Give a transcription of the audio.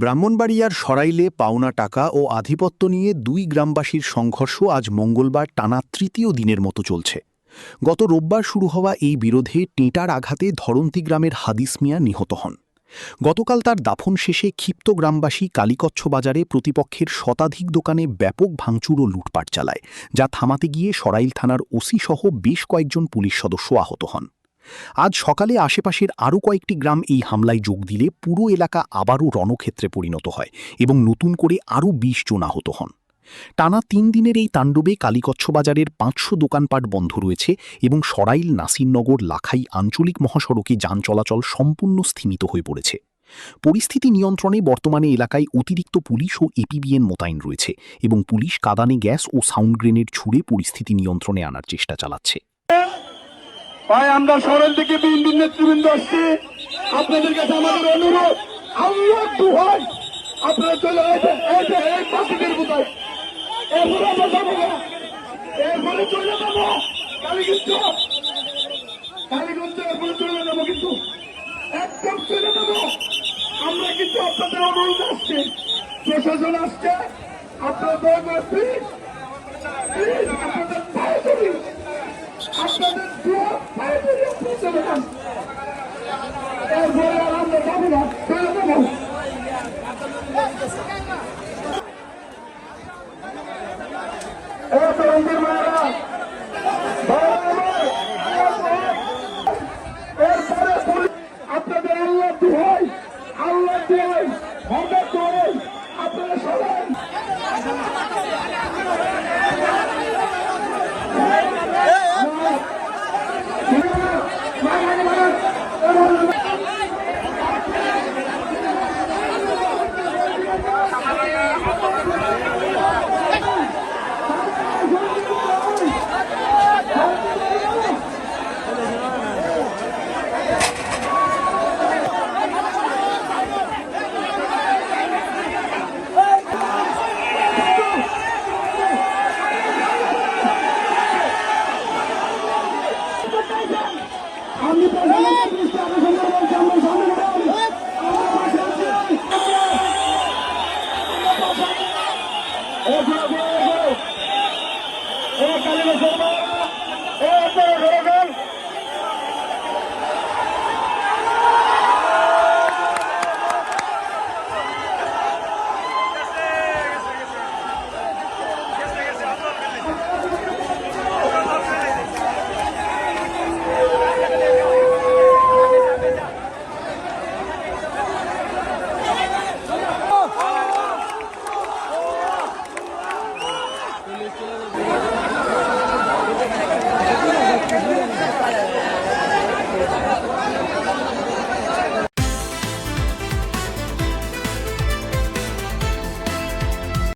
ব্রাহ্মণবাড়িয়ার সরাইলে পাওনা টাকা ও আধিপত্য নিয়ে দুই গ্রামবাসীর সংঘর্ষ আজ মঙ্গলবার টানা তৃতীয় দিনের মতো চলছে। গত রোববার শুরু হওয়া এই বিরোধে টেঁটার আঘাতে ধরন্তী গ্রামের হাদিস মিয়া নিহত হন। গতকাল তার দাফন শেষে ক্ষিপ্ত গ্রামবাসী কালীকচ্ছ বাজারে প্রতিপক্ষের শতাধিক দোকানে ব্যাপক ভাঙচুর ও লুটপাট চালায়, যা থামাতে গিয়ে সরাইল থানার ওসি সহ বেশ কয়েকজন পুলিশ সদস্য আহত হন। আজ সকালে আশেপাশের আরও কয়েকটি গ্রাম এই হামলায় যোগ দিলে পুরো এলাকা আবারও রণক্ষেত্রে পরিণত হয় এবং নতুন করে আরও ২০ জন আহত হন। টানা ৩ দিনের এই তাণ্ডবে কালীকচ্ছ বাজারের ৫০০ দোকানপাট বন্ধ রয়েছে এবং সরাইল নাসিরনগর লাখাই আঞ্চলিক মহাসড়কে যান চলাচল সম্পূর্ণ স্থিমিত হয়ে পড়েছে। পরিস্থিতি নিয়ন্ত্রণে বর্তমানে এলাকায় অতিরিক্ত পুলিশ ও এপিবিএন মোতায়েন রয়েছে এবং পুলিশ কাঁদানে গ্যাস ও সাউন্ড গ্রেনেড ছুড়ে পরিস্থিতি নিয়ন্ত্রণে আনার চেষ্টা চালাচ্ছে। ভাই, আমরা সরাইল থেকে বিএনপি নেতৃবৃন্দ আসছি। আপনাদের কাছে আমাদের অনুরোধ, আল্লাহর দোহাই আপনারা চলে আসেন এই পাখিদের কোথায়, এরপরে আমরা যাবো না, এরপরে চলে যাবো কালীগঞ্জ, এরপরে চলে যাবো, কিন্তু একদম চলে যাবো আমরা। কিন্তু আপনাদের অনুরোধ আসছে, প্রশাসন আসছে, আপনারা দয়া করে প্লিজ আপনাদের পায়ে ধরি, আপনাদের দোয়া পায়ে ধরি, আপনারা চলে যান, এরপরে আর আমরা যাবো না, চলে যাবো। আপনাদের আল্লাহ দোহাই, আল্লাহ দোহাই, আপনারা সবাই